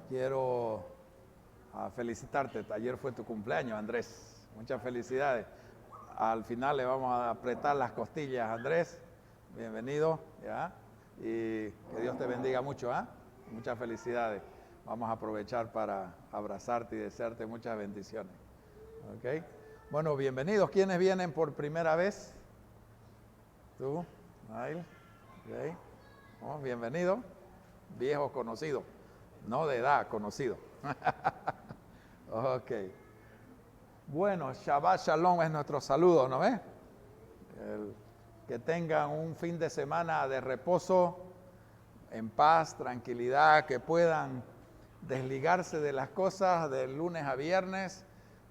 Quiero felicitarte. Ayer fue tu cumpleaños, Andrés. Muchas felicidades. Al final le vamos a apretar las costillas, Andrés. Bienvenido, ¿ya? Y que Dios te bendiga mucho, ¿ah? Muchas felicidades. Vamos a aprovechar para abrazarte y desearte muchas bendiciones. ¿Ok? Bueno, bienvenidos. ¿Quiénes vienen por primera vez? ¿Tú? Nail. Okay. Oh, bienvenido. Viejo conocido. No de edad, conocido. Ok. Bueno, Shabbat Shalom es nuestro saludo, ¿no ves? Que tengan un fin de semana de reposo, en paz, tranquilidad, que puedan desligarse de las cosas de lunes a viernes,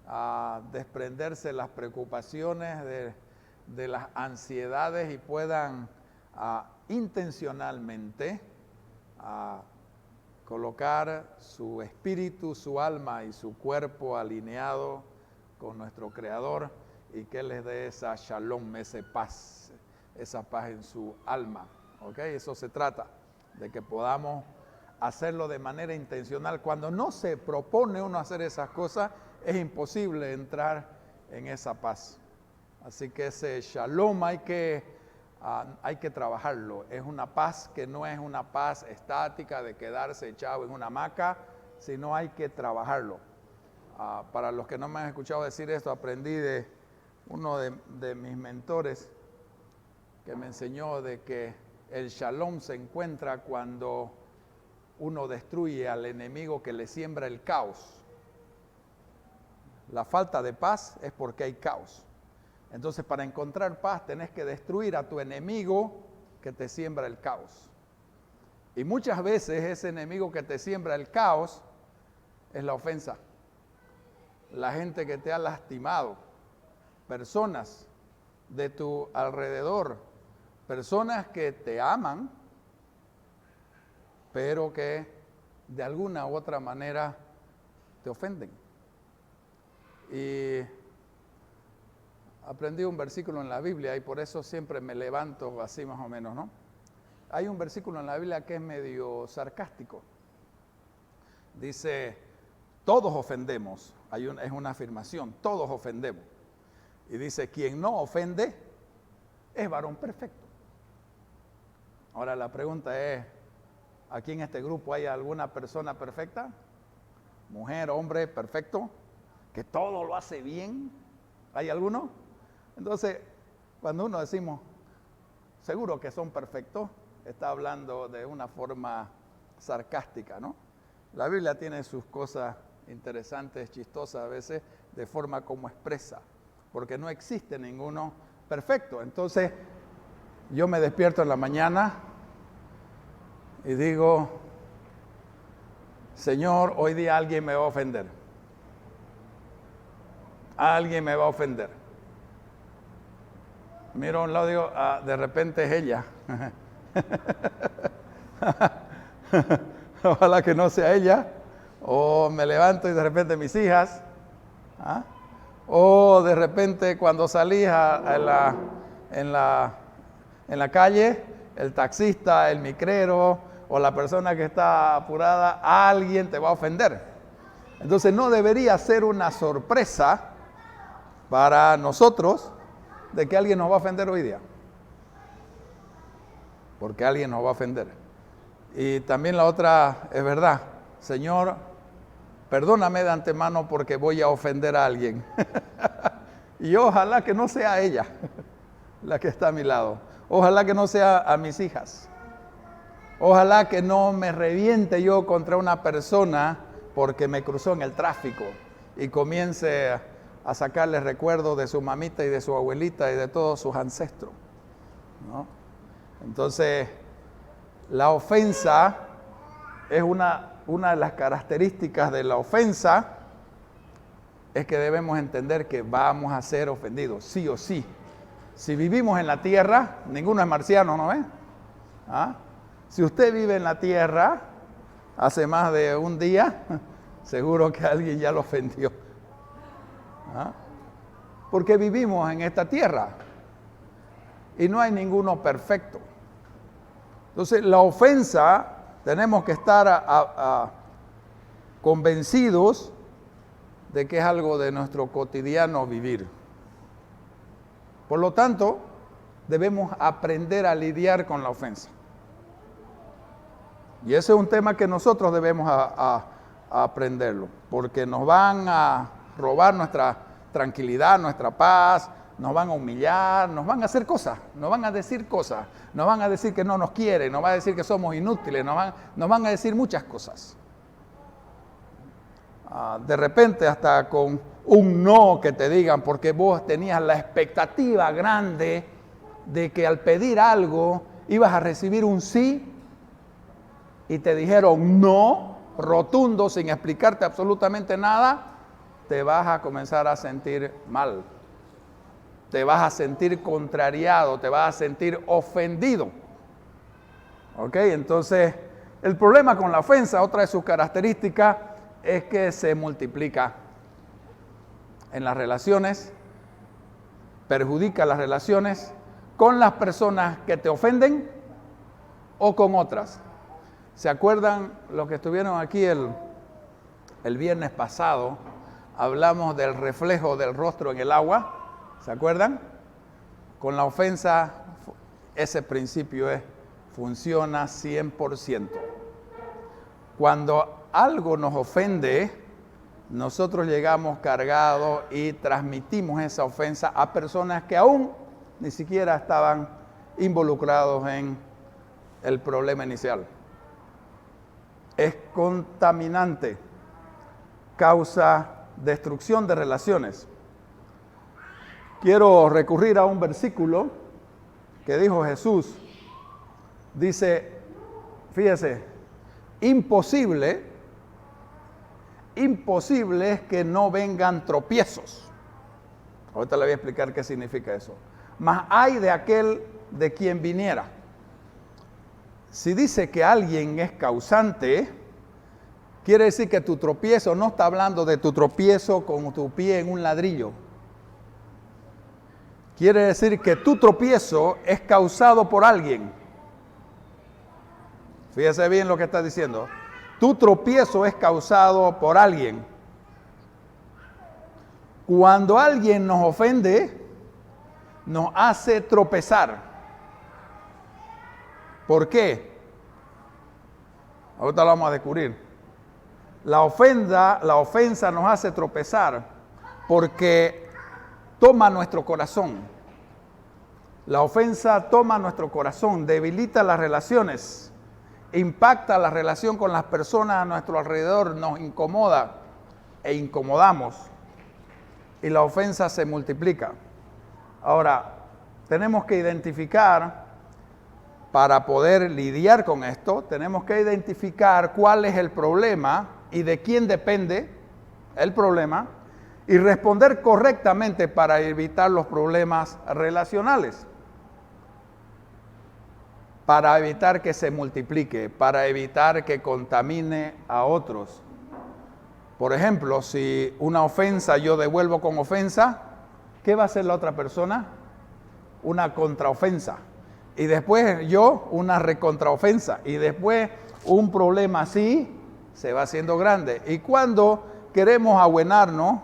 a desprenderse de las preocupaciones, de las ansiedades y puedan intencionalmente colocar su espíritu, su alma y su cuerpo alineado con nuestro Creador y que les dé esa shalom, esa paz en su alma. ¿Ok? Eso se trata, de que podamos hacerlo de manera intencional. Cuando no se propone uno hacer esas cosas, es imposible entrar en esa paz. Así que ese shalom hay que trabajarlo. Es una paz que no es una paz estática de quedarse echado en una hamaca, sino hay que trabajarlo. Para los que no me han escuchado decir esto, aprendí de uno de mis mentores que me enseñó de que el shalom se encuentra cuando uno destruye al enemigo que le siembra el caos. La falta de paz es porque hay caos. Entonces, para encontrar paz, tenés que destruir a tu enemigo que te siembra el caos. Y muchas veces ese enemigo que te siembra el caos es la ofensa. La gente que te ha lastimado, personas de tu alrededor, personas que te aman, pero que de alguna u otra manera te ofenden. Y aprendí un versículo en la Biblia y por eso siempre me levanto así más o menos, ¿no? Hay un versículo en la Biblia que es medio sarcástico. Dice, todos ofendemos. Es una afirmación, todos ofendemos. Y dice, quien no ofende es varón perfecto. Ahora la pregunta es, ¿aquí en este grupo hay alguna persona perfecta? Mujer, hombre, perfecto, que todo lo hace bien. ¿Hay alguno? Entonces, cuando uno decimos, seguro que son perfectos, está hablando de una forma sarcástica, ¿no? La Biblia tiene sus cosas interesantes, chistosas a veces, de forma como expresa, porque no existe ninguno perfecto. Entonces, yo me despierto en la mañana y digo, Señor, hoy día alguien me va a ofender. Alguien me va a ofender. Miro a un lado y digo, de repente es ella. Ojalá que no sea ella. O me levanto y de repente mis hijas. O de repente cuando salís en la calle, el taxista, el micrero o la persona que está apurada, alguien te va a ofender. Entonces no debería ser una sorpresa para nosotros de que alguien nos va a ofender hoy día. Porque alguien nos va a ofender. Y también la otra es verdad. Señor, perdóname de antemano porque voy a ofender a alguien. Y ojalá que no sea ella la que está a mi lado. Ojalá que no sea a mis hijas. Ojalá que no me reviente yo contra una persona porque me cruzó en el tráfico y comience a sacarle recuerdos de su mamita y de su abuelita y de todos sus ancestros, ¿no? Entonces, la ofensa es una de las características de la ofensa, es que debemos entender que vamos a ser ofendidos, sí o sí. Si vivimos en la tierra, ninguno es marciano, ¿no ves? Si usted vive en la tierra hace más de un día, seguro que alguien ya lo ofendió. Porque vivimos en esta tierra. y no hay ninguno perfecto. Entonces, la ofensa, tenemos que estar convencidos de que es algo de nuestro cotidiano vivir. Por lo tanto, debemos aprender a lidiar con la ofensa. Y ese es un tema que nosotros debemos a aprenderlo, porque nos van a robar nuestra tranquilidad, nuestra paz, nos van a humillar, nos van a hacer cosas, nos van a decir cosas, nos van a decir que no nos quieren, nos van a decir que somos inútiles, nos van a decir muchas cosas. De repente hasta con un no que te digan, porque vos tenías la expectativa grande de que al pedir algo ibas a recibir un sí, y te dijeron no, rotundo, sin explicarte absolutamente nada, te vas a comenzar a sentir mal. Te vas a sentir contrariado, te vas a sentir ofendido. ¿Ok? Entonces, el problema con la ofensa, otra de sus características, es que se multiplica en las relaciones, perjudica las relaciones con las personas que te ofenden o con otras. ¿Se acuerdan los que estuvieron aquí el viernes pasado? Hablamos del reflejo del rostro en el agua. ¿Se acuerdan? Con la ofensa, ese principio funciona 100%. Cuando algo nos ofende, nosotros llegamos cargados y transmitimos esa ofensa a personas que aún ni siquiera estaban involucrados en el problema inicial. Es contaminante, causa destrucción de relaciones. Quiero recurrir a un versículo que dijo Jesús. Dice, fíjese, imposible es que no vengan tropiezos. Ahorita le voy a explicar qué significa eso. Mas hay de aquel de quien viniera. Si dice que alguien es causante, quiere decir que tu tropiezo, no está hablando de tu tropiezo con tu pie en un ladrillo. Quiere decir que tu tropiezo es causado por alguien. Fíjese bien lo que está diciendo. Tu tropiezo es causado por alguien. Cuando alguien nos ofende, nos hace tropezar. ¿Por qué? Ahorita lo vamos a descubrir. La ofensa nos hace tropezar porque toma nuestro corazón. La ofensa toma nuestro corazón, debilita las relaciones, impacta la relación con las personas a nuestro alrededor, nos incomoda e incomodamos y la ofensa se multiplica. Ahora, tenemos que identificar, para poder lidiar con esto, tenemos que identificar cuál es el problema y de quién depende el problema y responder correctamente para evitar los problemas relacionales, para evitar que se multiplique, para evitar que contamine a otros. Por ejemplo, si una ofensa yo devuelvo con ofensa, ¿qué va a hacer la otra persona? Una contraofensa. Y después yo una recontraofensa. Y después un problema así se va haciendo grande. Y cuando queremos abuenarnos,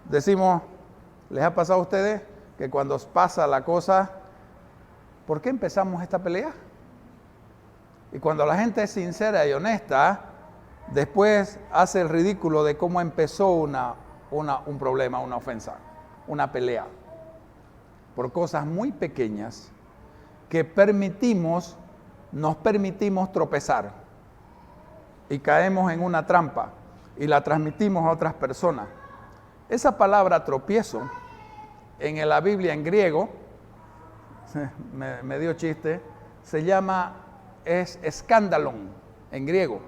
decimos, ¿les ha pasado a ustedes que cuando pasa la cosa, ¿por qué empezamos esta pelea? Y cuando la gente es sincera y honesta, después hace el ridículo de cómo empezó un problema, una ofensa, una pelea. Por cosas muy pequeñas que nos permitimos tropezar y caemos en una trampa y la transmitimos a otras personas. Esa palabra tropiezo en la Biblia en griego, me dio chiste, es escandalón en griego.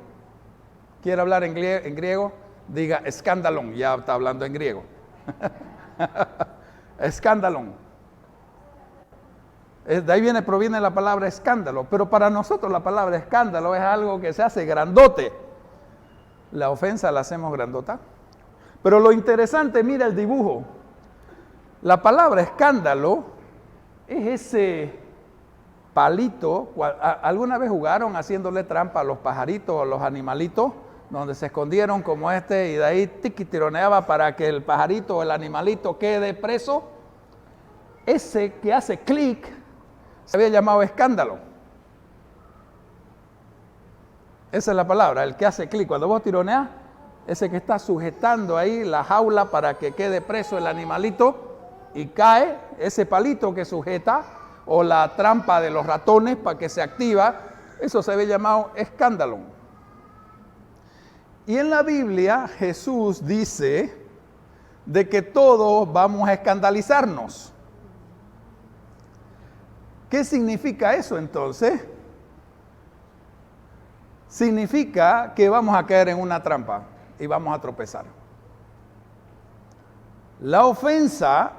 ¿Quiere hablar en griego? Diga escandalón, ya está hablando en griego. Escandalón. De ahí proviene la palabra escándalo, pero para nosotros la palabra escándalo es algo que se hace grandote. La ofensa la hacemos grandota. Pero lo interesante, mira el dibujo. La palabra escándalo es ese palito. ¿Alguna vez jugaron haciéndole trampa a los pajaritos o a los animalitos? Donde se escondieron como este y de ahí tironeaba para que el pajarito o el animalito quede preso. Ese que hace clic se había llamado escándalo. Esa es la palabra, el que hace clic. Cuando vos tironeás, ese que está sujetando ahí la jaula para que quede preso el animalito y cae, ese palito que sujeta, o la trampa de los ratones para que se activa, eso se había llamado escándalo. Y en la Biblia Jesús dice de que todos vamos a escandalizarnos. ¿Qué significa eso entonces? Significa que vamos a caer en una trampa y vamos a tropezar. La ofensa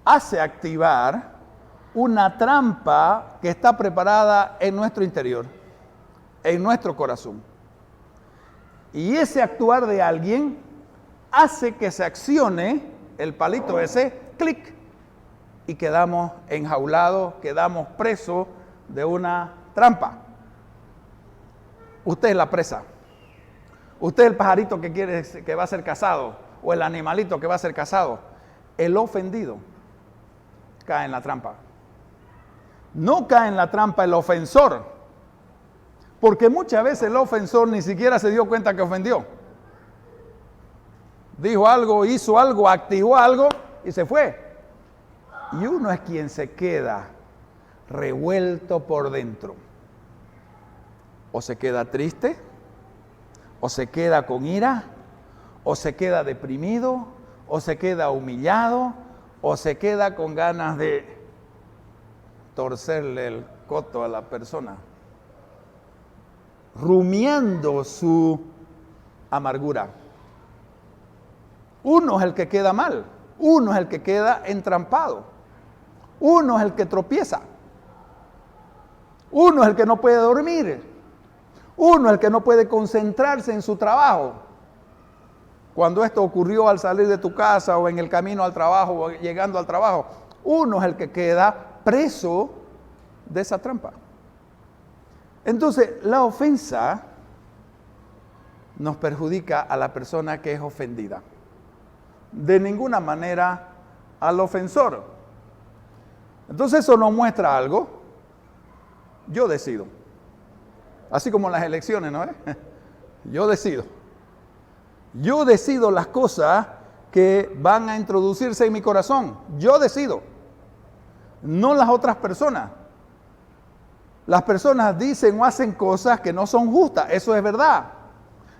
hace activar una trampa que está preparada en nuestro interior, en nuestro corazón. Y ese actuar de alguien hace que se accione el palito ese, clic, y quedamos enjaulados, quedamos presos de una trampa. Usted es la presa. Usted es el pajarito que va a ser cazado, o el animalito que va a ser cazado. El ofendido cae en la trampa. No cae en la trampa el ofensor, porque muchas veces el ofensor ni siquiera se dio cuenta que ofendió. Dijo algo, hizo algo, activó algo y se fue. Y uno es quien se queda revuelto por dentro. O se queda triste, o se queda con ira, o se queda deprimido, o se queda humillado, o se queda con ganas de torcerle el coto a la persona, rumiando su amargura. Uno es el que queda mal, uno es el que queda entrampado, uno es el que tropieza, uno es el que no puede dormir, uno es el que no puede concentrarse en su trabajo. Cuando esto ocurrió al salir de tu casa o en el camino al trabajo o llegando al trabajo, uno es el que queda preso de esa trampa. Entonces, la ofensa nos perjudica a la persona que es ofendida. De ninguna manera al ofensor. Entonces, eso nos muestra algo. Yo decido. Así como en las elecciones, ¿no? Yo decido. Yo decido las cosas que van a introducirse en mi corazón. Yo decido. No las otras personas. Las personas dicen o hacen cosas que no son justas. Eso es verdad.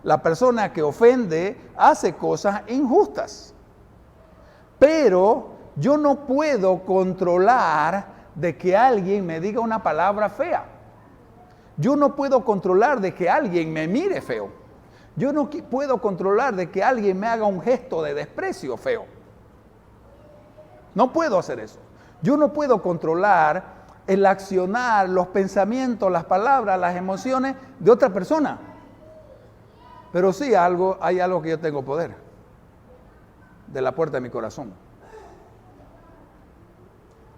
La persona que ofende hace cosas injustas. Pero yo no puedo controlar de que alguien me diga una palabra fea. Yo no puedo controlar de que alguien me mire feo. Yo no puedo controlar de que alguien me haga un gesto de desprecio feo. No puedo hacer eso. Yo no puedo controlar el accionar, los pensamientos, las palabras, las emociones de otra persona. Pero sí hay algo que yo tengo poder. De la puerta de mi corazón.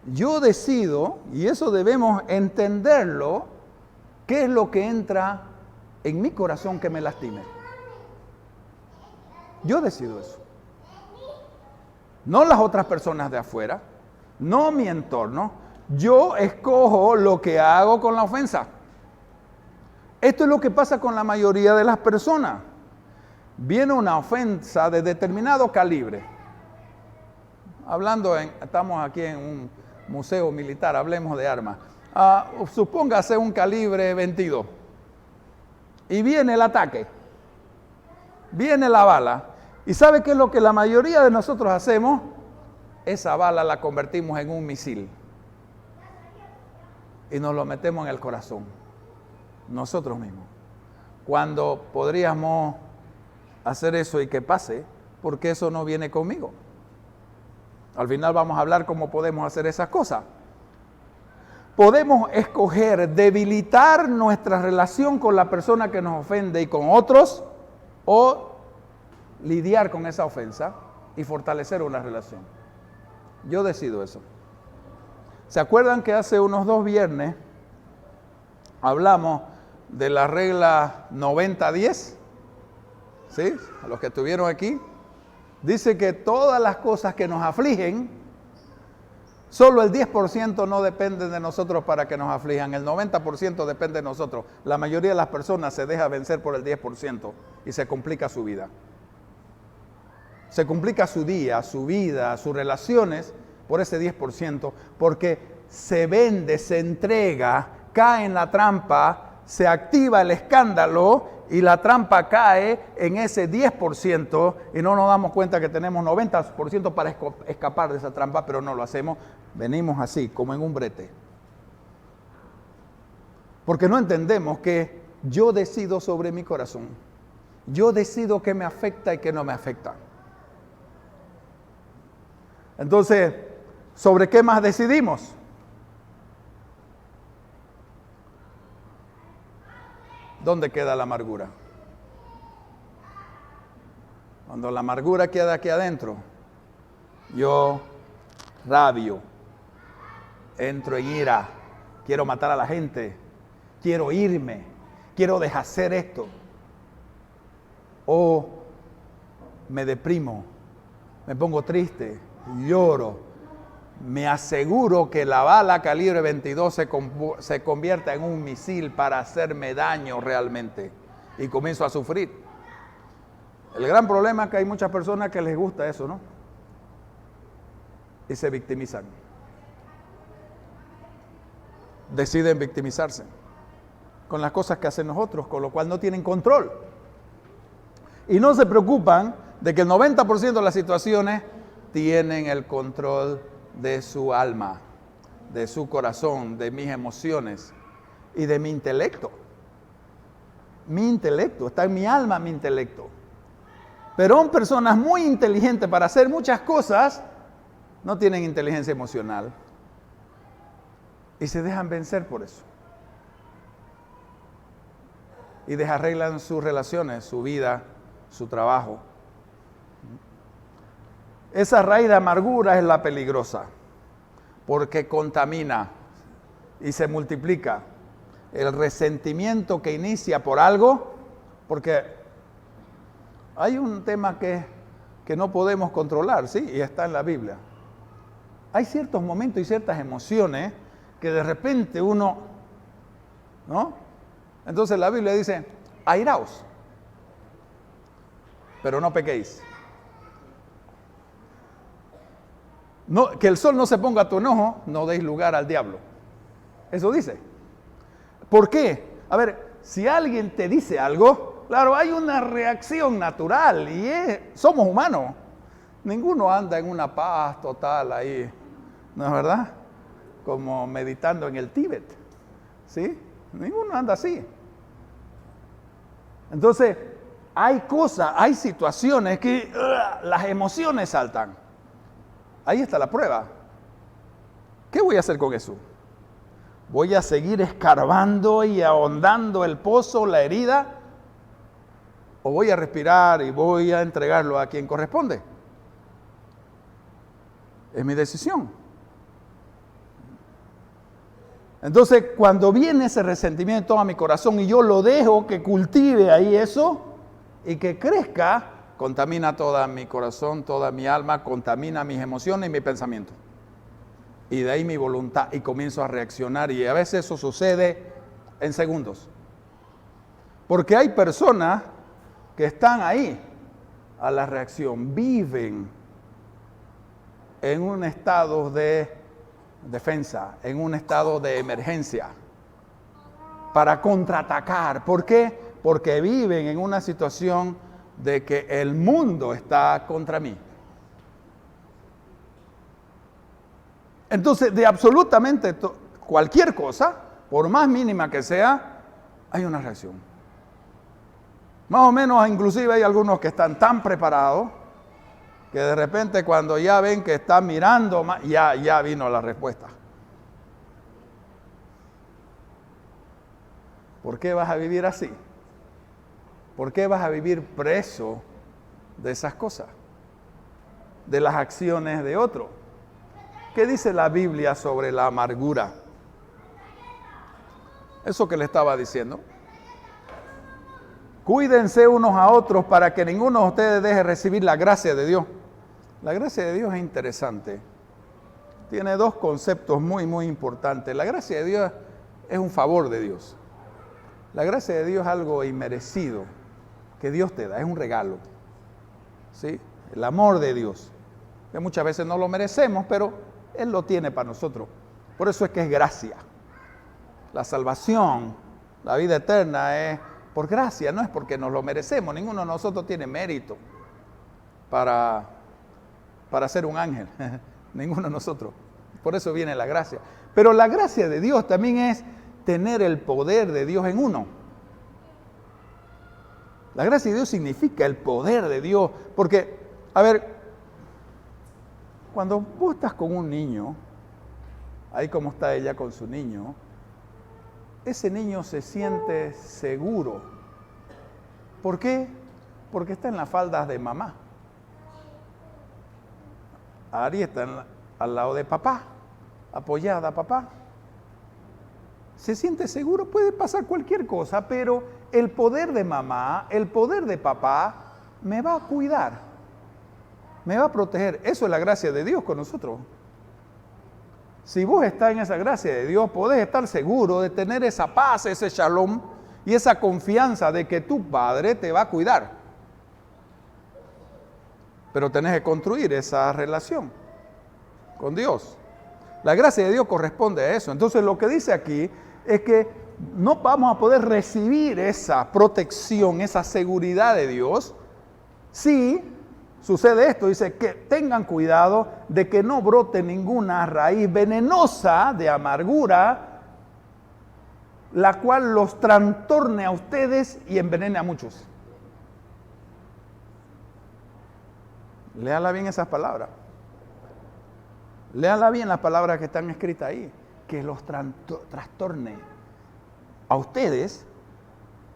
Yo decido, y eso debemos entenderlo, qué es lo que entra en mi corazón que me lastime. Yo decido eso. No las otras personas de afuera, no mi entorno. Yo escojo lo que hago con la ofensa. Esto es lo que pasa con la mayoría de las personas. Viene una ofensa de determinado calibre. Estamos aquí en un museo militar, hablemos de armas. Supóngase un calibre 22. Y viene el ataque. Viene la bala. ¿Y sabe qué es lo que la mayoría de nosotros hacemos? Esa bala la convertimos en un misil. Y nos lo metemos en el corazón. Nosotros mismos. Cuando podríamos hacer eso y que pase, porque eso no viene conmigo. Al final vamos a hablar cómo podemos hacer esas cosas. Podemos escoger debilitar nuestra relación con la persona que nos ofende y con otros, o lidiar con esa ofensa y fortalecer una relación. Yo decido eso. ¿Se acuerdan que hace unos 2 viernes hablamos de la regla 90-10? ¿Sí? A los que estuvieron aquí. Dice que todas las cosas que nos afligen, solo el 10% no depende de nosotros para que nos aflijan. El 90% depende de nosotros. La mayoría de las personas se deja vencer por el 10% y se complica su vida. Se complica su día, su vida, sus relaciones por ese 10%, porque se vende, se entrega, cae en la trampa, se activa el escándalo y la trampa cae en ese 10% y no nos damos cuenta que tenemos 90% para escapar de esa trampa, pero no lo hacemos. Venimos así, como en un brete. Porque no entendemos que yo decido sobre mi corazón. Yo decido qué me afecta y qué no me afecta. Entonces, ¿sobre qué más decidimos? ¿Dónde queda la amargura? Cuando la amargura queda aquí adentro, yo rabio, entro en ira, quiero matar a la gente, quiero irme, quiero deshacer esto. O me deprimo, me pongo triste, lloro, me aseguro que la bala calibre 22 se convierta en un misil para hacerme daño realmente y comienzo a sufrir. El gran problema es que hay muchas personas que les gusta eso, ¿no? Y se victimizan. Deciden victimizarse con las cosas que hacen nosotros, con lo cual no tienen control. Y no se preocupan de que el 90% de las situaciones tienen el control de su alma, de su corazón, de mis emociones y de mi intelecto. Mi intelecto, está en mi alma mi intelecto. Pero son personas muy inteligentes para hacer muchas cosas, no tienen inteligencia emocional y se dejan vencer por eso. Y desarreglan sus relaciones, su vida, su trabajo. Esa raíz de amargura es la peligrosa, porque contamina y se multiplica. El resentimiento que inicia por algo, porque hay un tema que no podemos controlar, ¿sí? Y está en la Biblia. Hay ciertos momentos y ciertas emociones que de repente uno, ¿no? Entonces la Biblia dice, airaos, pero no pequéis. No, que el sol no se ponga a tu enojo, no deis lugar al diablo. Eso dice. ¿Por qué? A ver, si alguien te dice algo, claro, hay una reacción natural y somos humanos. Ninguno anda en una paz total ahí, ¿no es verdad? Como meditando en el Tíbet, ¿sí? Ninguno anda así. Entonces, hay cosas, hay situaciones que las emociones saltan. Ahí está la prueba. ¿Qué voy a hacer con eso? ¿Voy a seguir escarbando y ahondando el pozo, la herida? ¿O voy a respirar y voy a entregarlo a quien corresponde? Es mi decisión. Entonces, cuando viene ese resentimiento a mi corazón y yo lo dejo que cultive ahí eso y que crezca, contamina todo mi corazón, toda mi alma, contamina mis emociones y mi pensamiento. Y de ahí mi voluntad y comienzo a reaccionar y a veces eso sucede en segundos. Porque hay personas que están ahí a la reacción, viven en un estado de defensa, en un estado de emergencia para contraatacar. ¿Por qué? Porque viven en una situación de que el mundo está contra mí. Entonces, de absolutamente cualquier cosa, por más mínima que sea, hay una reacción. Más o menos, inclusive hay algunos que están tan preparados que de repente cuando ya ven que están mirando, ya vino la respuesta. ¿Por qué vas a vivir así? ¿Por qué vas a vivir preso de esas cosas? De las acciones de otro. ¿Qué dice la Biblia sobre la amargura? Eso que le estaba diciendo. Cuídense unos a otros para que ninguno de ustedes deje recibir la gracia de Dios. La gracia de Dios es interesante. Tiene dos conceptos muy, muy importantes. La gracia de Dios es un favor de Dios. La gracia de Dios es algo inmerecido que Dios te da, es un regalo. ¿Sí? El amor de Dios, que muchas veces no lo merecemos, pero Él lo tiene para nosotros. Por eso es que es gracia. La salvación, la vida eterna es por gracia, no es porque nos lo merecemos. Ninguno de nosotros tiene mérito para ser un ángel. Ninguno de nosotros. Por eso viene la gracia. Pero la gracia de Dios también es tener el poder de Dios en uno. La gracia de Dios significa el poder de Dios. Porque, a ver, cuando vos estás con un niño, ahí como está ella con su niño, ese niño se siente seguro. ¿Por qué? Porque está en las faldas de mamá. Ari está al lado de papá, apoyada a papá. Se siente seguro, puede pasar cualquier cosa, pero el poder de mamá, el poder de papá, me va a cuidar, me va a proteger. Eso es la gracia de Dios con nosotros. Si vos estás en esa gracia de Dios, podés estar seguro de tener esa paz, ese shalom y esa confianza de que tu Padre te va a cuidar. Pero tenés que construir esa relación con Dios. La gracia de Dios corresponde a eso. Entonces lo que dice aquí es que no vamos a poder recibir esa protección, esa seguridad de Dios si sucede esto. Dice que tengan cuidado de que no brote ninguna raíz venenosa de amargura, la cual los trastorne a ustedes y envenene a muchos. Léala bien esas palabras. Léala bien las palabras que están escritas ahí. Que los trastorne a ustedes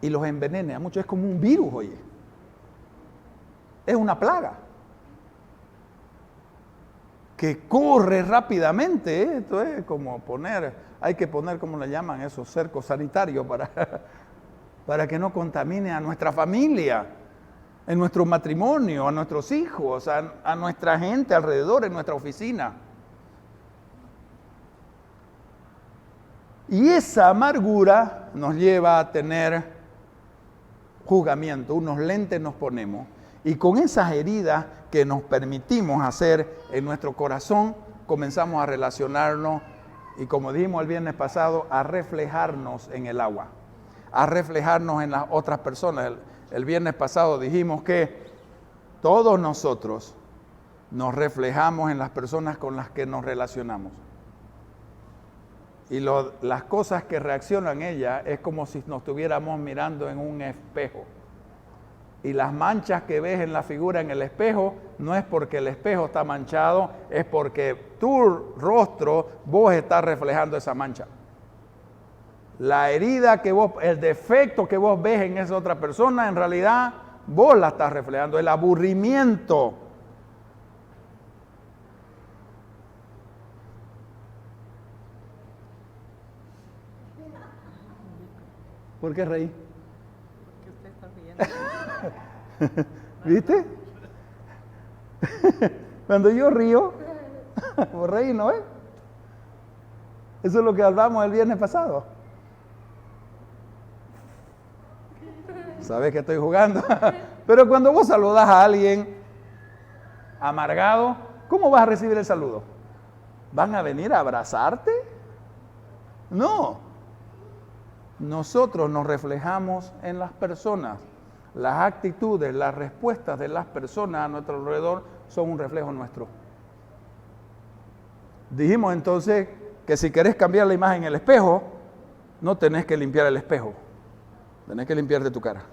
y los envenene a muchos. Es como un virus, oye. Es una plaga que corre rápidamente. Esto es como hay que poner, ¿cómo le llaman? Esos cercos sanitarios para que no contamine a nuestra familia, en nuestro matrimonio, a nuestros hijos, a nuestra gente alrededor, en nuestra oficina. Y esa amargura nos lleva a tener juzgamiento, unos lentes nos ponemos, y con esas heridas que nos permitimos hacer en nuestro corazón, comenzamos a relacionarnos y, como dijimos el viernes pasado, a reflejarnos en el agua, a reflejarnos en las otras personas. El viernes pasado dijimos que todos nosotros nos reflejamos en las personas con las que nos relacionamos. Y las cosas que reaccionan ellas es como si nos estuviéramos mirando en un espejo. Y las manchas que ves en la figura en el espejo, no es porque el espejo está manchado, es porque tu rostro, vos estás reflejando esa mancha. La herida el defecto que vos ves en esa otra persona, en realidad vos la estás reflejando. El aburrimiento. ¿Por qué reí? Porque usted está riendo. ¿Viste? Cuando yo río, por reír, ¿no es? Eso es lo que hablamos el viernes pasado. Sabes que estoy jugando. Pero cuando vos saludás a alguien amargado, ¿cómo vas a recibir el saludo? ¿Van a venir a abrazarte? No. Nosotros nos reflejamos en las personas. Las actitudes, las respuestas de las personas a nuestro alrededor son un reflejo nuestro. Dijimos entonces que si querés cambiar la imagen en el espejo, no tenés que limpiar el espejo. Tenés que limpiarte tu cara.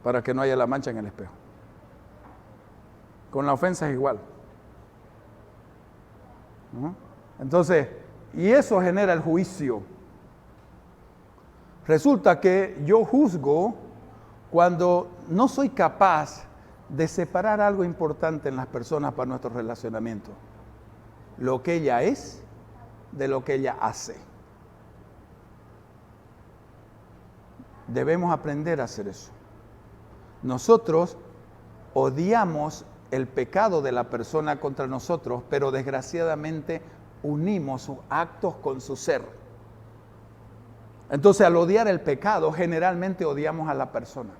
Para que no haya la mancha en el espejo. Con la ofensa es igual. ¿No? Entonces, y eso genera el juicio. Resulta que yo juzgo cuando no soy capaz de separar algo importante en las personas para nuestro relacionamiento. Lo que ella es de lo que ella hace. Debemos aprender a hacer eso. Nosotros odiamos el pecado de la persona contra nosotros, pero desgraciadamente unimos sus actos con su ser. Entonces, al odiar el pecado, generalmente odiamos a la persona.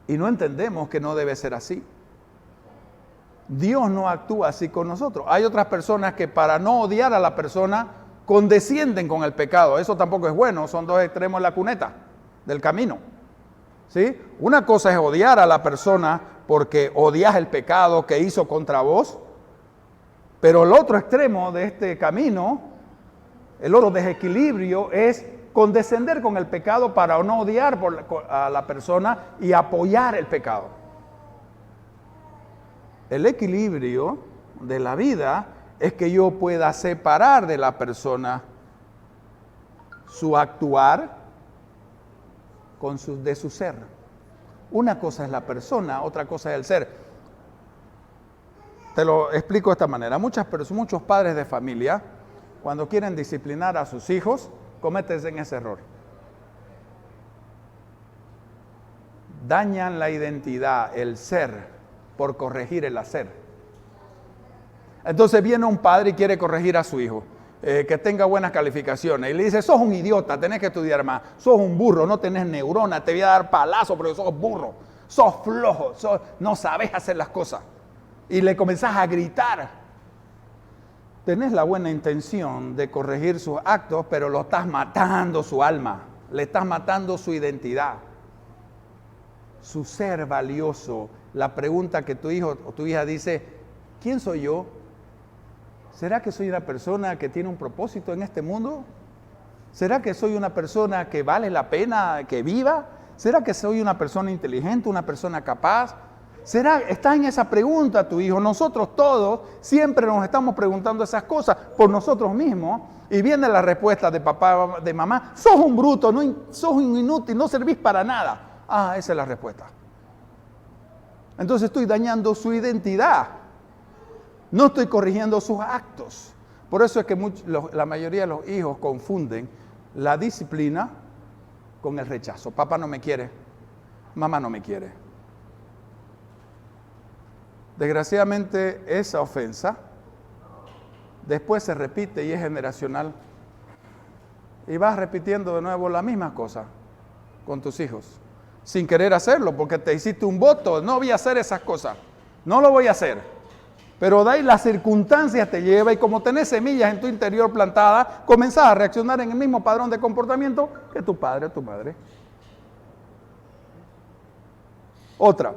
Y no entendemos que no debe ser así. Dios no actúa así con nosotros. Hay otras personas que para no odiar a la persona condescienden con el pecado. Eso tampoco es bueno, son dos extremos de la cuneta, del camino. ¿Sí? Una cosa es odiar a la persona porque odias el pecado que hizo contra vos, pero el otro extremo de este camino, el otro desequilibrio es condescender con el pecado para no odiar a la persona y apoyar el pecado. El equilibrio de la vida es que yo pueda separar de la persona su actuar de su ser. Una cosa es la persona, otra cosa es el ser. Te lo explico de esta manera. Muchos padres de familia, cuando quieren disciplinar a sus hijos, cometen ese error. Dañan la identidad, el ser, por corregir el hacer. Entonces viene un padre y quiere corregir a su hijo, que tenga buenas calificaciones, y le dice: sos un idiota, tenés que estudiar más, sos un burro, no tenés neurona, te voy a dar palazo porque sos burro, sos flojo, no sabés hacer las cosas. Y le comenzás a gritar. Tenés la buena intención de corregir sus actos, pero lo estás matando su alma, le estás matando su identidad, su ser valioso. La pregunta que tu hijo o tu hija dice: ¿quién soy yo? ¿Será que soy una persona que tiene un propósito en este mundo? ¿Será que soy una persona que vale la pena que viva? ¿Será que soy una persona inteligente, una persona capaz? Está en esa pregunta tu hijo. Nosotros todos siempre nos estamos preguntando esas cosas por nosotros mismos, y viene la respuesta de papá, de mamá: sos un bruto, sos un inútil, no servís para nada. Ah, esa es la respuesta. Entonces estoy dañando su identidad, no estoy corrigiendo sus actos. Por eso es que la mayoría de los hijos confunden la disciplina con el rechazo. Papá no me quiere, mamá no me quiere. Desgraciadamente esa ofensa después se repite y es generacional. Y vas repitiendo de nuevo la misma cosa con tus hijos, sin querer hacerlo, porque te hiciste un voto: no voy a hacer esas cosas, no lo voy a hacer. Pero de ahí las circunstancias te llevan, y como tenés semillas en tu interior plantadas, comenzás a reaccionar en el mismo padrón de comportamiento que tu padre o tu madre. Otra,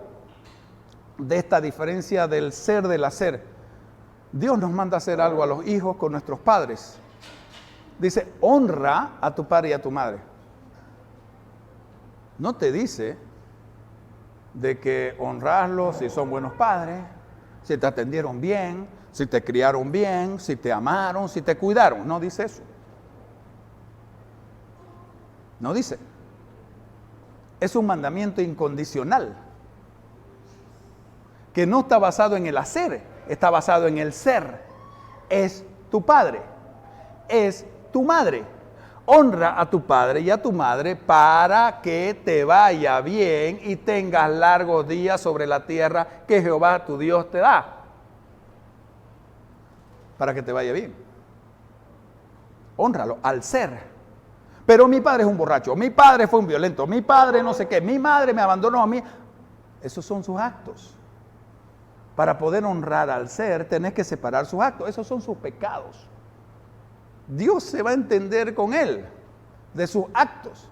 de esta diferencia del ser del hacer. Dios nos manda a hacer algo a los hijos con nuestros padres. Dice: honra a tu padre y a tu madre. No te dice de que honrarlos si son buenos padres, si te atendieron bien, si te criaron bien, si te amaron, si te cuidaron. No dice eso. No dice. Es un mandamiento incondicional, que no está basado en el hacer, está basado en el ser. Es tu padre, es tu madre. Honra a tu padre y a tu madre para que te vaya bien y tengas largos días sobre la tierra que Jehová tu Dios te da. Para que te vaya bien. Hónralo al ser. Pero mi padre es un borracho, mi padre fue un violento, mi padre no sé qué, mi madre me abandonó a mí. Esos son sus actos. Para poder honrar al ser, tenés que separar sus actos. Esos son sus pecados. Dios se va a entender con él, de sus actos.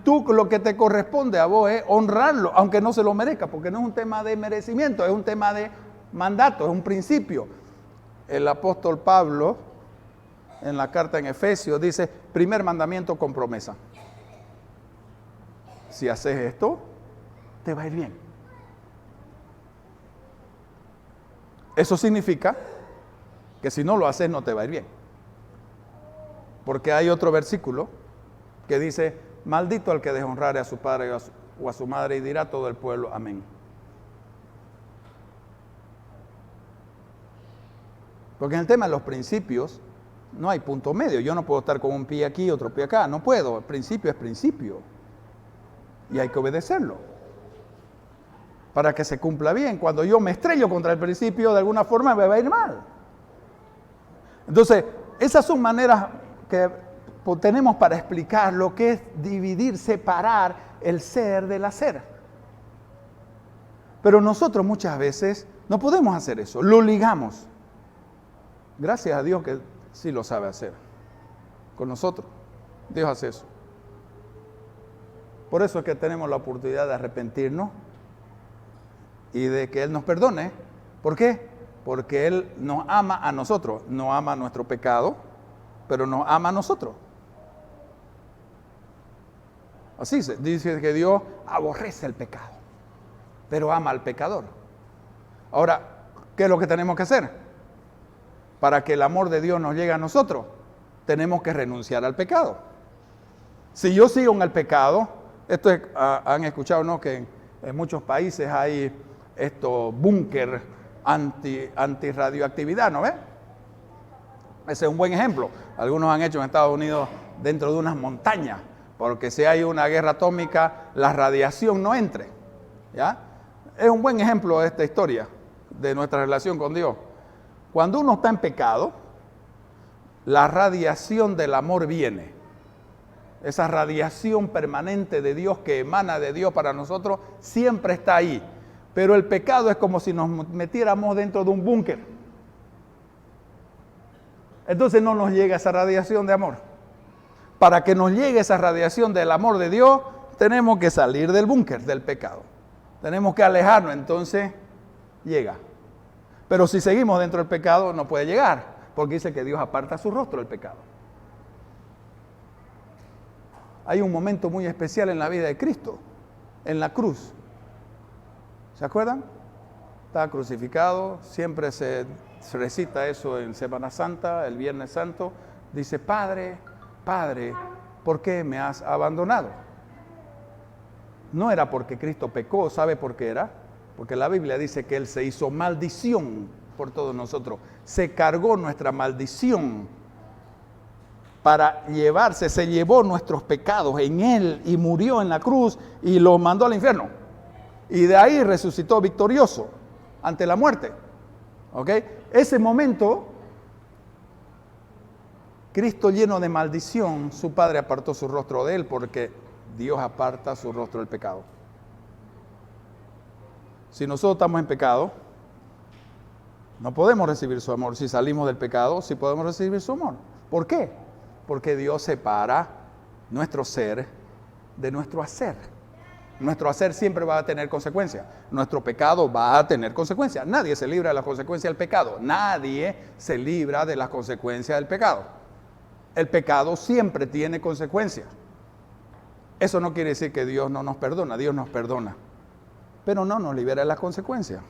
Tú, lo que te corresponde a vos es honrarlo, aunque no se lo merezca, porque no es un tema de merecimiento, es un tema de mandato, es un principio. El apóstol Pablo, en la carta en Efesios, dice: primer mandamiento con promesa. Si haces esto, te va a ir bien. Eso significa que si no lo haces, no te va a ir bien. Porque hay otro versículo que dice: maldito al que deshonrare a su padre o a su madre y dirá todo el pueblo, amén. Porque en el tema de los principios no hay punto medio. Yo no puedo estar con un pie aquí y otro pie acá. No puedo. El principio es principio. Y hay que obedecerlo. Para que se cumpla bien. Cuando yo me estrello contra el principio, de alguna forma me va a ir mal. Entonces, esas son maneras que tenemos para explicar lo que es dividir, separar el ser del hacer. Pero nosotros muchas veces no podemos hacer eso. Lo ligamos. Gracias a Dios que sí lo sabe hacer. Con nosotros. Dios hace eso. Por eso es que tenemos la oportunidad de arrepentirnos y de que Él nos perdone. ¿Por qué? Porque Él nos ama a nosotros. No ama nuestro pecado, pero nos ama a nosotros. Así se dice que Dios aborrece el pecado, pero ama al pecador. Ahora, ¿qué es lo que tenemos que hacer? Para que el amor de Dios nos llegue a nosotros, tenemos que renunciar al pecado. Si yo sigo en el pecado, esto es, han escuchado, ¿no?, que en muchos países hay estos búnker antirradioactividad, ¿no ve? Ese es un buen ejemplo. Algunos han hecho en Estados Unidos dentro de unas montañas, porque si hay una guerra atómica, la radiación no entre. ¿Ya? Es un buen ejemplo de esta historia, de nuestra relación con Dios. Cuando uno está en pecado, la radiación del amor viene. Esa radiación permanente de Dios que emana de Dios para nosotros siempre está ahí. Pero el pecado es como si nos metiéramos dentro de un búnker. Entonces no nos llega esa radiación de amor. Para que nos llegue esa radiación del amor de Dios, tenemos que salir del búnker del pecado. Tenemos que alejarnos, entonces llega. Pero si seguimos dentro del pecado, no puede llegar, porque dice que Dios aparta su rostro del pecado. Hay un momento muy especial en la vida de Cristo, en la cruz. ¿Se acuerdan? Está crucificado, siempre se recita eso en Semana Santa, el Viernes Santo. Dice, Padre, Padre, ¿por qué me has abandonado? No era porque Cristo pecó, ¿sabe por qué era? Porque la Biblia dice que Él se hizo maldición por todos nosotros. Se cargó nuestra maldición para se llevó nuestros pecados en Él y murió en la cruz y lo mandó al infierno. Y de ahí resucitó victorioso ante la muerte. ¿Ok? Ese momento, Cristo lleno de maldición, su Padre apartó su rostro de Él porque Dios aparta su rostro del pecado. Si nosotros estamos en pecado, no podemos recibir su amor. Si salimos del pecado, sí podemos recibir su amor. ¿Por qué? Porque Dios separa nuestro ser de nuestro hacer. Nuestro hacer siempre va a tener consecuencias. Nuestro pecado va a tener consecuencias. Nadie se libra de las consecuencias del pecado. Nadie se libra de las consecuencias del pecado. El pecado siempre tiene consecuencias. Eso no quiere decir que Dios no nos perdona. Dios nos perdona. Pero no nos libera de las consecuencias.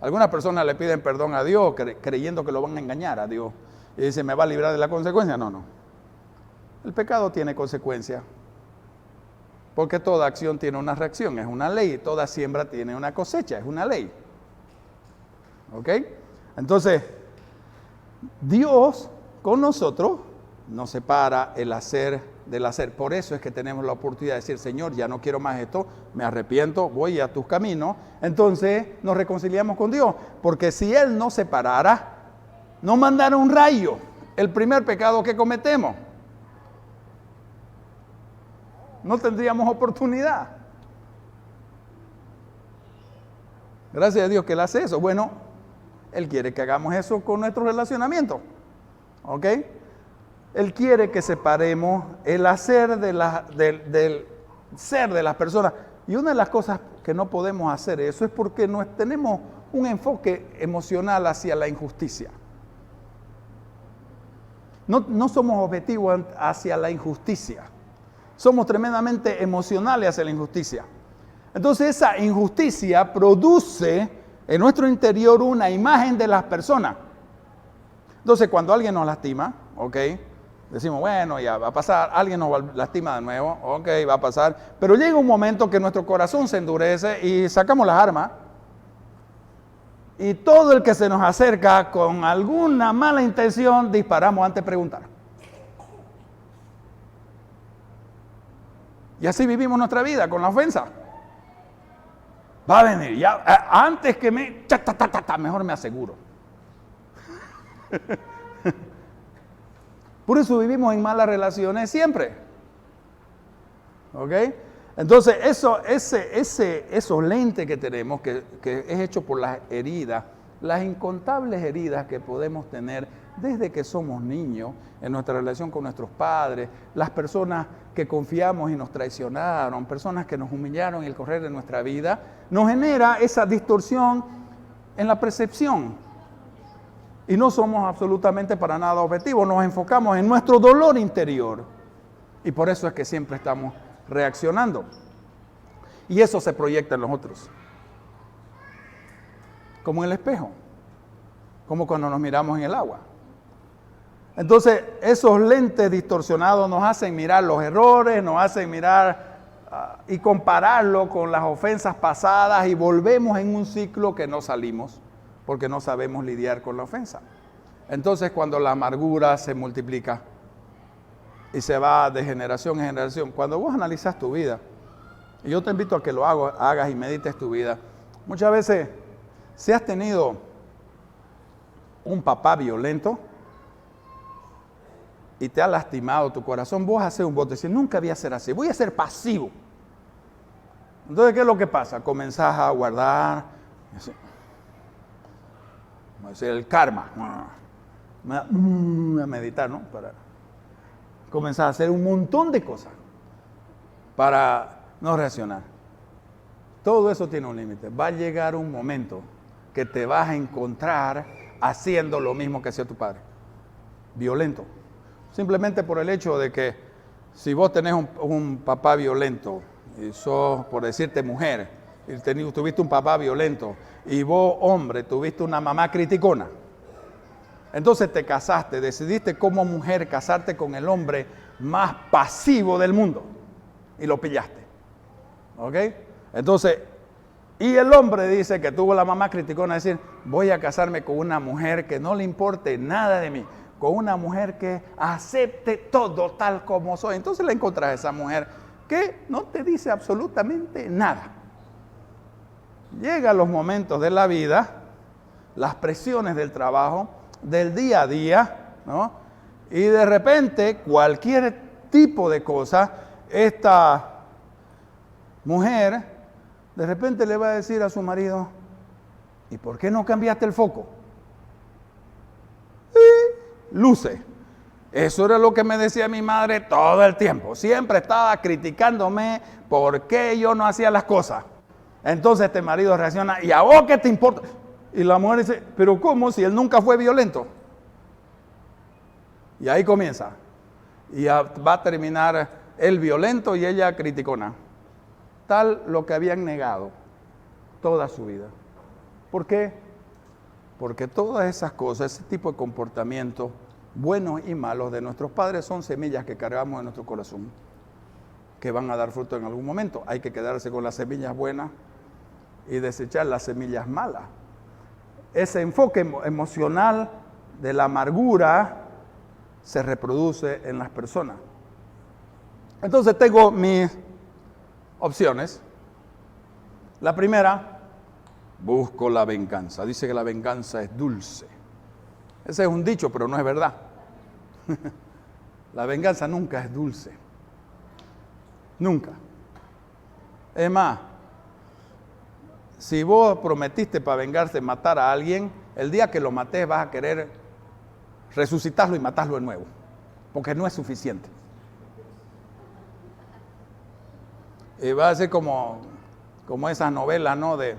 Algunas personas le piden perdón a Dios creyendo que lo van a engañar a Dios. Y dicen, ¿me va a librar de la consecuencia? No, no. El pecado tiene consecuencias. Porque toda acción tiene una reacción, es una ley. Toda siembra tiene una cosecha, es una ley. ¿Ok? Entonces, Dios con nosotros nos separa el hacer del hacer. Por eso es que tenemos la oportunidad de decir, Señor, ya no quiero más esto, me arrepiento, voy a tus caminos. Entonces nos reconciliamos con Dios. Porque si Él nos separara, no mandara un rayo, el primer pecado que cometemos, no tendríamos oportunidad. Gracias a Dios que Él hace eso. Bueno, Él quiere que hagamos eso con nuestro relacionamiento. ¿Ok? Él quiere que separemos el hacer del ser de las personas. Y una de las cosas que no podemos hacer eso es porque no tenemos un enfoque emocional hacia la injusticia. No somos objetivos hacia la injusticia. Somos tremendamente emocionales hacia la injusticia. Entonces esa injusticia produce en nuestro interior una imagen de las personas. Entonces cuando alguien nos lastima, ¿ok? Decimos, bueno, ya va a pasar, alguien nos lastima de nuevo, ok, va a pasar. Pero llega un momento que nuestro corazón se endurece y sacamos las armas. Y todo el que se nos acerca con alguna mala intención, disparamos antes de preguntar. Y así vivimos nuestra vida, con la ofensa. Va a venir, ya, antes que mejor me aseguro. Por eso vivimos en malas relaciones siempre. ¿Ok? Entonces, esos lentes que tenemos, que es hecho por las heridas, las incontables heridas que podemos tener desde que somos niños, en nuestra relación con nuestros padres, las personas que confiamos y nos traicionaron, personas que nos humillaron en el correr de nuestra vida, nos genera esa distorsión en la percepción. Y no somos absolutamente para nada objetivos, nos enfocamos en nuestro dolor interior. Y por eso es que siempre estamos reaccionando. Y eso se proyecta en los otros. Como en el espejo. Como cuando nos miramos en el agua. Entonces, esos lentes distorsionados nos hacen mirar los errores, nos hacen mirar y compararlo con las ofensas pasadas y volvemos en un ciclo que no salimos porque no sabemos lidiar con la ofensa. Entonces, cuando la amargura se multiplica y se va de generación en generación, cuando vos analizas tu vida, y yo te invito a que lo hagas y medites tu vida, muchas veces, si has tenido un papá violento, y te ha lastimado tu corazón, vos haces un voto y decís, nunca voy a ser así, voy a ser pasivo. Entonces, ¿qué es lo que pasa? Comenzás a guardar, el karma, a meditar, ¿no? Comenzás a hacer un montón de cosas para no reaccionar. Todo eso tiene un límite. Va a llegar un momento que te vas a encontrar haciendo lo mismo que hacía tu padre, violento. Simplemente por el hecho de que si vos tenés un papá violento y sos, por decirte, mujer, y tuviste un papá violento y vos, hombre, tuviste una mamá criticona, entonces te casaste, decidiste como mujer casarte con el hombre más pasivo del mundo y lo pillaste. ¿Ok? Entonces, y el hombre dice que tuvo la mamá criticona, decir, voy a casarme con una mujer que no le importe nada de mí, con una mujer que acepte todo tal como soy. Entonces le encontrás a esa mujer que no te dice absolutamente nada. Llegan los momentos de la vida, las presiones del trabajo, del día a día, ¿no? Y de repente, cualquier tipo de cosa, esta mujer de repente le va a decir a su marido, ¿y por qué no cambiaste el foco? Luce. Eso era lo que me decía mi madre todo el tiempo. Siempre estaba criticándome por qué yo no hacía las cosas. Entonces este marido reacciona, ¿y a vos qué te importa? Y la mujer dice, ¿pero cómo? Si él nunca fue violento. Y ahí comienza. Y va a terminar él violento y ella criticona. Tal lo que habían negado toda su vida. ¿Por qué? Porque todas esas cosas, ese tipo de comportamiento, buenos y malos de nuestros padres, son semillas que cargamos en nuestro corazón, que van a dar fruto en algún momento. Hay que quedarse con las semillas buenas y desechar las semillas malas. Ese enfoque emocional de la amargura se reproduce en las personas. Entonces tengo mis opciones. La primera, busco la venganza. Dice que la venganza es dulce. Ese es un dicho, pero no es verdad. La venganza nunca es dulce. Nunca. Es más, si vos prometiste para vengarte matar a alguien, el día que lo matés vas a querer resucitarlo y matarlo de nuevo, porque no es suficiente. Y va a ser como esas novelas, ¿no? de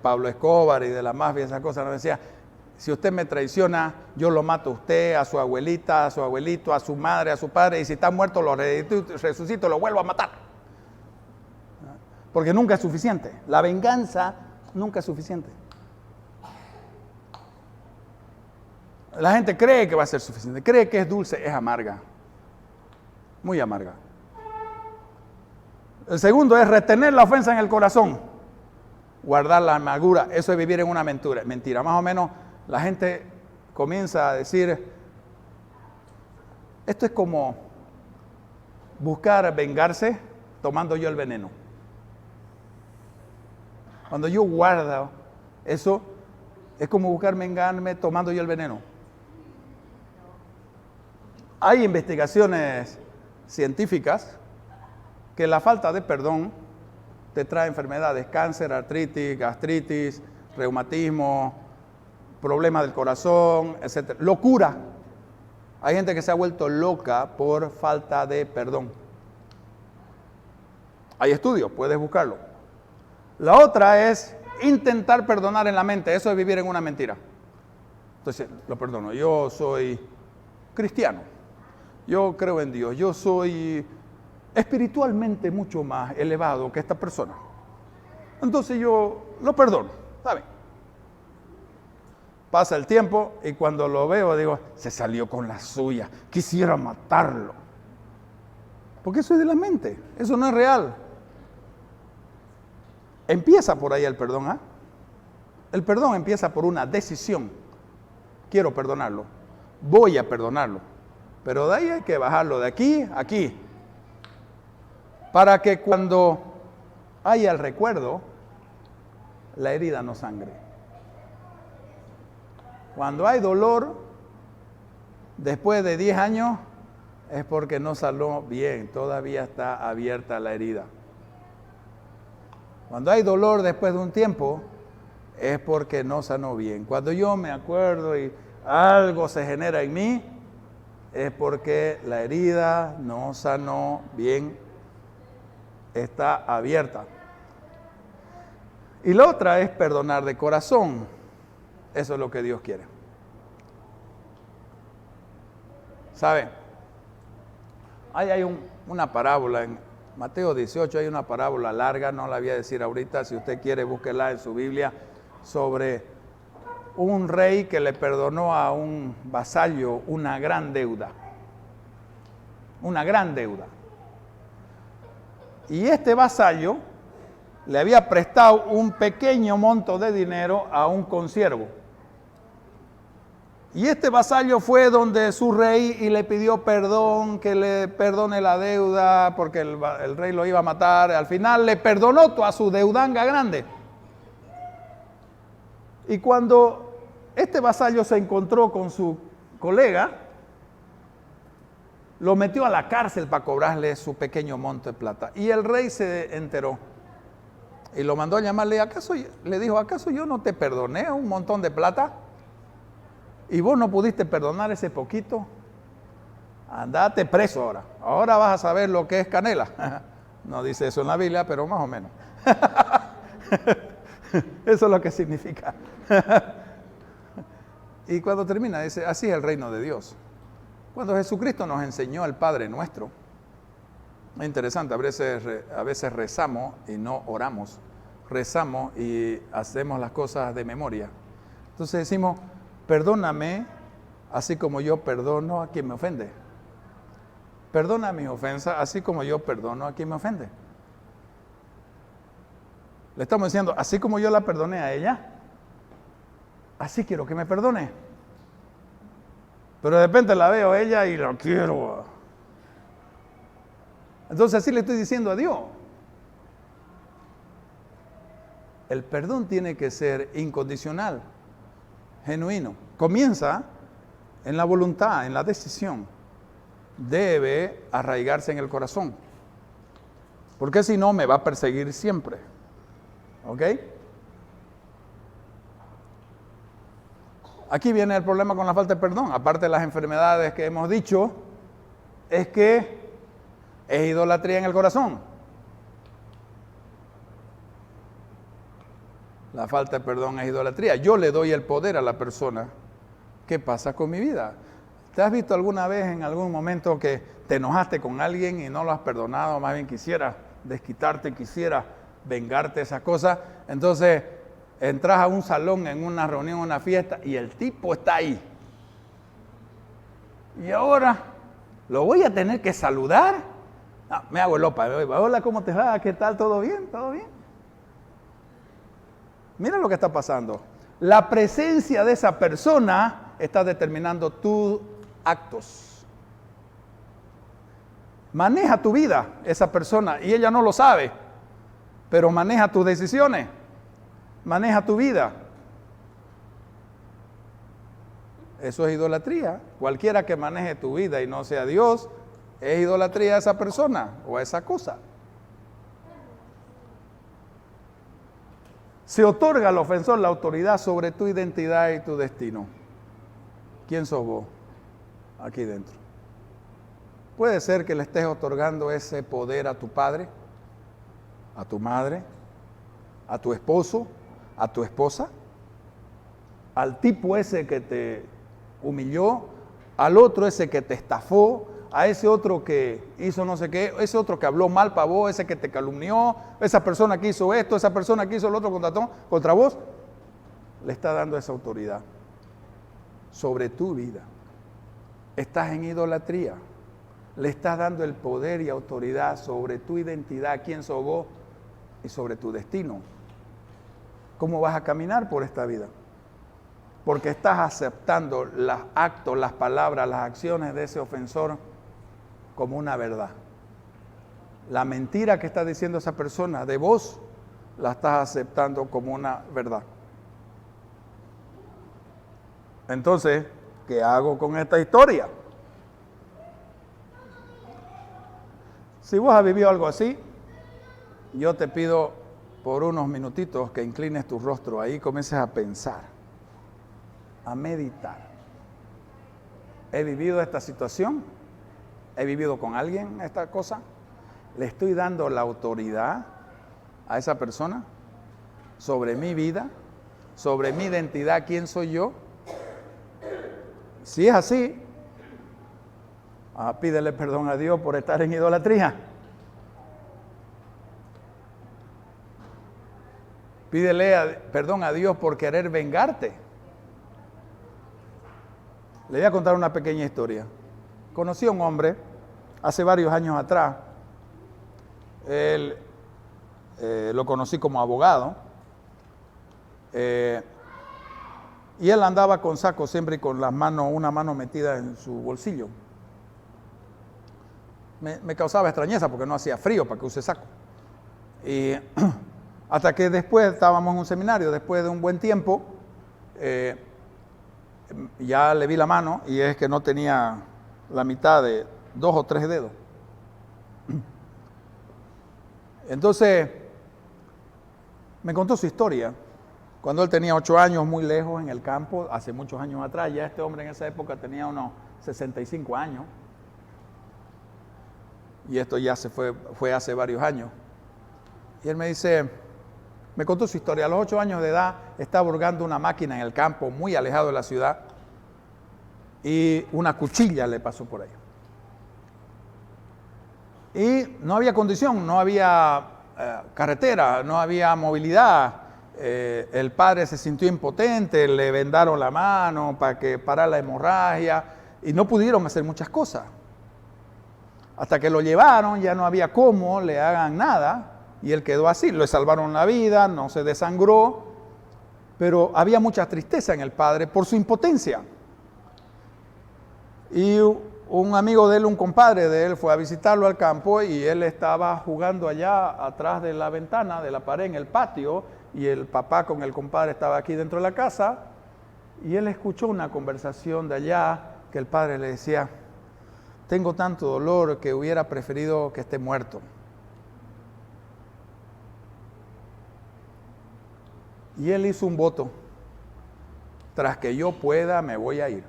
Pablo Escobar y de la mafia, esas cosas. ¿No? Decía, si usted me traiciona, yo lo mato a usted, a su abuelita, a su abuelito, a su madre, a su padre, y si está muerto lo resucito, lo vuelvo a matar. Porque nunca es suficiente. La venganza nunca es suficiente. La gente cree que va a ser suficiente, cree que es dulce, es amarga. Muy amarga. El segundo es retener la ofensa en el corazón. Guardar la amargura. Eso es vivir en una mentira. Más o menos la gente comienza a decir, esto es como buscar vengarse tomando yo el veneno. Cuando yo guardo eso, es como buscar vengarme tomando yo el veneno. Hay investigaciones científicas que la falta de perdón te trae enfermedades, cáncer, artritis, gastritis, reumatismo, problemas del corazón, etc. Locura. Hay gente que se ha vuelto loca por falta de perdón. Hay estudios, puedes buscarlo. La otra es intentar perdonar en la mente. Eso es vivir en una mentira. Entonces, lo perdono. Yo soy cristiano. Yo creo en Dios. Yo soy espiritualmente mucho más elevado que esta persona. Entonces yo lo perdono. ¿Saben? Pasa el tiempo y cuando lo veo digo, se salió con la suya. Quisiera matarlo. Porque eso es de la mente. Eso no es real. Empieza por ahí el perdón, ¿ah? El perdón empieza por una decisión. Quiero perdonarlo. Voy a perdonarlo. Pero de ahí hay que bajarlo de aquí a aquí. Para que cuando haya el recuerdo, la herida no sangre. Cuando hay dolor, después de 10 años, es porque no salió bien. Todavía está abierta la herida. Cuando hay dolor después de un tiempo, es porque no sanó bien. Cuando yo me acuerdo y algo se genera en mí, es porque la herida no sanó bien, está abierta. Y la otra es perdonar de corazón. Eso es lo que Dios quiere. ¿Sabe? Ahí hay una parábola en Mateo 18, hay una parábola larga, no la voy a decir ahorita, si usted quiere búsquela en su Biblia, sobre un rey que le perdonó a un vasallo una gran deuda. Una gran deuda. Y este vasallo le había prestado un pequeño monto de dinero a un consiervo. Y este vasallo fue donde su rey y le pidió perdón, que le perdone la deuda, porque el rey lo iba a matar. Al final le perdonó toda su deudanga grande. Y cuando este vasallo se encontró con su colega, lo metió a la cárcel para cobrarle su pequeño monto de plata. Y el rey se enteró y lo mandó a llamarle. Le dijo, ¿acaso yo no te perdoné un montón de plata? ¿Y vos no pudiste perdonar ese poquito? Andate preso ahora. Ahora vas a saber lo que es canela. No dice eso en la Biblia, pero más o menos. Eso es lo que significa. Y cuando termina, dice, así es el reino de Dios. Cuando Jesucristo nos enseñó el Padre Nuestro, es interesante, a veces rezamos y no oramos. Rezamos y hacemos las cosas de memoria. Entonces decimos, perdóname así como yo perdono a quien me ofende. Perdona mi ofensa así como yo perdono a quien me ofende. Le estamos diciendo, así como yo la perdoné a ella, así quiero que me perdone. Pero de repente la veo a ella y la quiero. Entonces así le estoy diciendo a Dios. El perdón tiene que ser incondicional, genuino. Comienza en la voluntad, en la decisión. Debe arraigarse en el corazón. Porque si no, me va a perseguir siempre. ¿Ok? Aquí viene el problema con la falta de perdón. Aparte de las enfermedades que hemos dicho, es que es idolatría en el corazón. La falta de perdón es idolatría. Yo le doy el poder a la persona. ¿Qué pasa con mi vida? ¿Te has visto alguna vez en algún momento que te enojaste con alguien y no lo has perdonado? Más bien quisieras desquitarte, quisieras vengarte de esas cosas. Entonces entras a un salón, en una reunión, una fiesta, y el tipo está ahí. Y ahora lo voy a tener que saludar. No, me hago el opa. Hola, ¿cómo te va? ¿Qué tal? ¿Todo bien? ¿Todo bien? Mira lo que está pasando. La presencia de esa persona está determinando tus actos. Maneja tu vida esa persona y ella no lo sabe, pero maneja tus decisiones, maneja tu vida. Eso es idolatría. Cualquiera que maneje tu vida y no sea Dios, es idolatría a esa persona o a esa cosa. Se otorga al ofensor la autoridad sobre tu identidad y tu destino. ¿Quién sos vos aquí dentro? Puede ser que le estés otorgando ese poder a tu padre, a tu madre, a tu esposo, a tu esposa, al tipo ese que te humilló, al otro ese que te estafó, a ese otro que hizo no sé qué, ese otro que habló mal para vos, ese que te calumnió, esa persona que hizo esto, esa persona que hizo lo otro contra vos, le está dando esa autoridad sobre tu vida. Estás en idolatría, le estás dando el poder y autoridad sobre tu identidad, quién sos vos y sobre tu destino. ¿Cómo vas a caminar por esta vida? Porque estás aceptando los actos, las palabras, las acciones de ese ofensor como una verdad. La mentira que está diciendo esa persona de vos, la estás aceptando como una verdad. Entonces, ¿qué hago con esta historia? Si vos has vivido algo así, yo te pido por unos minutitos que inclines tu rostro ahí y comiences a pensar, a meditar. ¿He vivido esta situación? ¿He vivido con alguien esta cosa? ¿Le estoy dando la autoridad a esa persona sobre mi vida, sobre mi identidad, quién soy yo? Si es así, pídele perdón a Dios por estar en idolatría. Pídele perdón a Dios por querer vengarte. Le voy a contar una pequeña historia. Conocí a un hombre hace varios años atrás. Él lo conocí como abogado. Y él andaba con saco siempre y con las manos, una mano metida en su bolsillo. Me causaba extrañeza porque no hacía frío para que use saco. Y hasta que después estábamos en un seminario, después de un buen tiempo, ya le vi la mano y es que no tenía la mitad de 2 o 3 dedos. Entonces, me contó su historia. Cuando él tenía 8 años, muy lejos en el campo, hace muchos años atrás, ya este hombre en esa época tenía unos 65 años. Y esto ya fue hace varios años. Y él me dice, me contó su historia. A los 8 años de edad estaba hurgando una máquina en el campo, muy alejado de la ciudad, y una cuchilla le pasó por ahí. Y no había condición, no había carretera, no había movilidad. El padre se sintió impotente, le vendaron la mano para que parara la hemorragia y no pudieron hacer muchas cosas. Hasta que lo llevaron, ya no había cómo le hagan nada y él quedó así. Le salvaron la vida, no se desangró, pero había mucha tristeza en el padre por su impotencia. Y un amigo de él, un compadre de él, fue a visitarlo al campo y él estaba jugando allá atrás de la ventana, de la pared, en el patio, y el papá con el compadre estaba aquí dentro de la casa, y él escuchó una conversación de allá que el padre le decía, tengo tanto dolor que hubiera preferido que esté muerto. Y él hizo un voto, tras que yo pueda me voy a ir,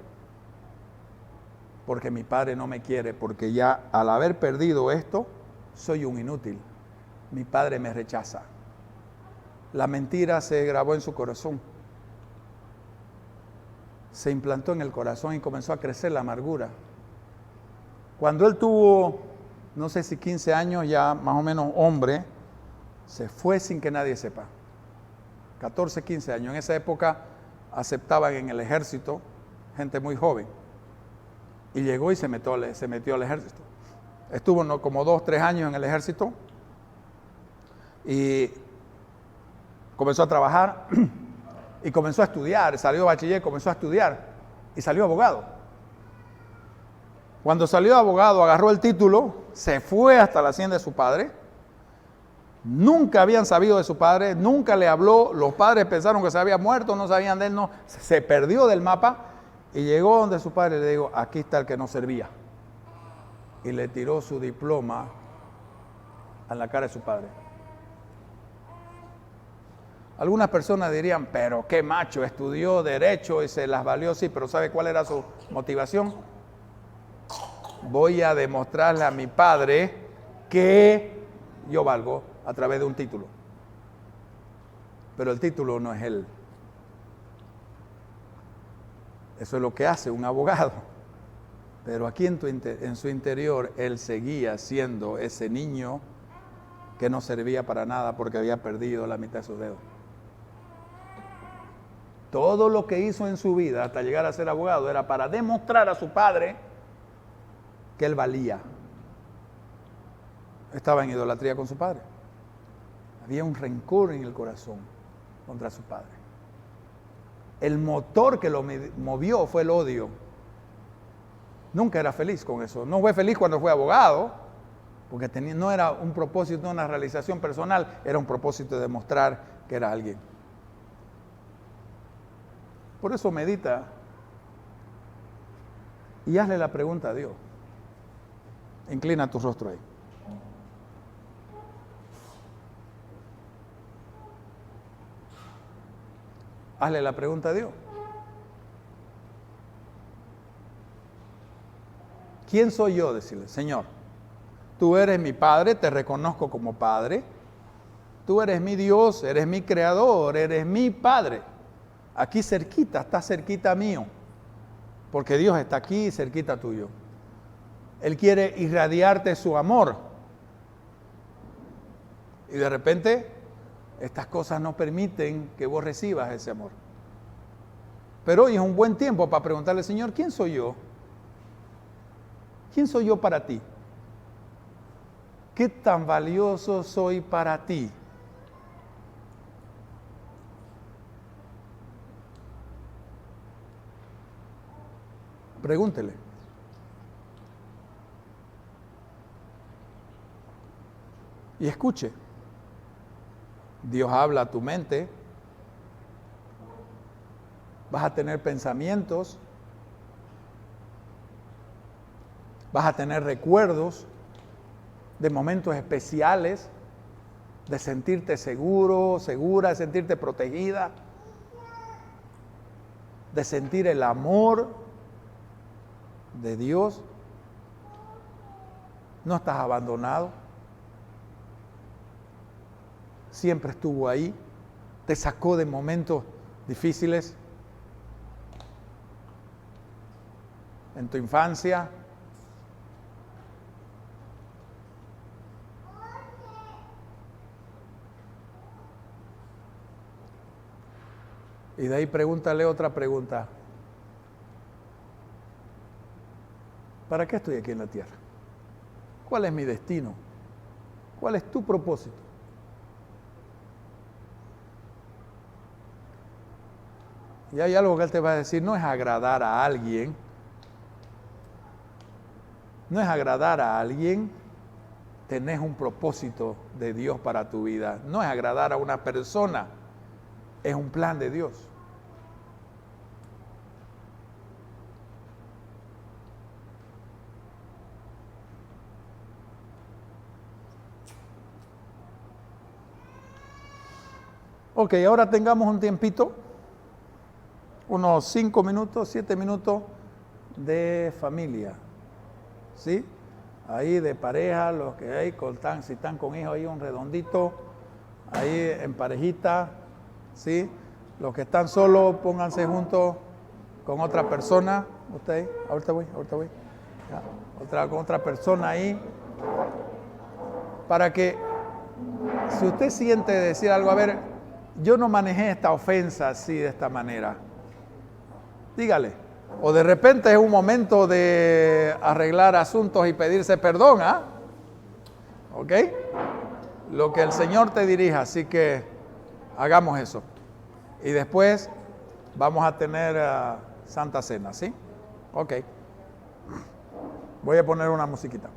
porque mi padre no me quiere, porque ya al haber perdido esto, soy un inútil, mi padre me rechaza. La mentira se grabó en su corazón, se implantó en el corazón y comenzó a crecer la amargura. Cuando él tuvo, no sé si 15 años, ya más o menos hombre, se fue sin que nadie sepa. 14, 15 años. En esa época aceptaban en el ejército gente muy joven. Y llegó y se metió al ejército. Estuvo como 2 o 3 años en el ejército y comenzó a trabajar y comenzó a estudiar. Salió bachiller, comenzó a estudiar y salió abogado. Cuando salió abogado, agarró el título, se fue hasta la hacienda de su padre. Nunca habían sabido de su padre, nunca le habló. Los padres pensaron que se había muerto, no sabían de él, no. Se perdió del mapa y llegó donde su padre le dijo, aquí está el que no servía. Y le tiró su diploma a la cara de su padre. Algunas personas dirían, pero qué macho, estudió derecho y se las valió, sí, pero ¿sabe cuál era su motivación? Voy a demostrarle a mi padre que yo valgo a través de un título. Pero el título no es él. Eso es lo que hace un abogado. Pero aquí en su interior, él seguía siendo ese niño que no servía para nada porque había perdido la mitad de sus dedos. Todo lo que hizo en su vida hasta llegar a ser abogado era para demostrar a su padre que él valía. Estaba en idolatría con su padre. Había un rencor en el corazón contra su padre. El motor que lo movió fue el odio. Nunca era feliz con eso. No fue feliz cuando fue abogado, porque no era un propósito, una realización personal, era un propósito de demostrar que era alguien. Por eso medita y hazle la pregunta a Dios. Inclina tu rostro ahí. Hazle la pregunta a Dios. ¿Quién soy yo? Decirle, Señor, tú eres mi Padre, te reconozco como Padre. Tú eres mi Dios, eres mi Creador, eres mi Padre. Aquí cerquita, está cerquita mío. Porque Dios está aquí cerquita tuyo. Él quiere irradiarte su amor. Y de repente, estas cosas no permiten que vos recibas ese amor. Pero hoy es un buen tiempo para preguntarle, Señor, ¿quién soy yo? ¿Quién soy yo para ti? ¿Qué tan valioso soy para ti? Pregúntele. Y escuche. Dios habla a tu mente. Vas a tener pensamientos. Vas a tener recuerdos de momentos especiales, de sentirte seguro, segura, de sentirte protegida, de sentir el amor de Dios. No estás abandonado. Siempre estuvo ahí. Te sacó de momentos difíciles en tu infancia. Y de ahí pregúntale otra pregunta. ¿Para qué estoy aquí en la tierra? ¿Cuál es mi destino? ¿Cuál es tu propósito? Y hay algo que Él te va a decir, no es agradar a alguien. No es agradar a alguien. Tenés un propósito de Dios para tu vida. No es agradar a una persona. Es un plan de Dios. Ok, ahora tengamos un tiempito, unos 5 minutos, 7 minutos de familia, ¿sí? Ahí de pareja, los que hay, si están con hijos ahí, un redondito, ahí en parejita, ¿sí? Los que están solos, pónganse juntos con otra persona. Usted, ahorita voy. Ya, con otra persona ahí. Para que, si usted siente decir algo, a ver, yo no manejé esta ofensa así, de esta manera. Dígale, O de repente es un momento de arreglar asuntos y pedirse perdón, ¿ah? ¿Ok? Lo que el Señor te dirija, así que hagamos eso. Y después vamos a tener Santa Cena, ¿sí? Ok. Voy a poner una musiquita.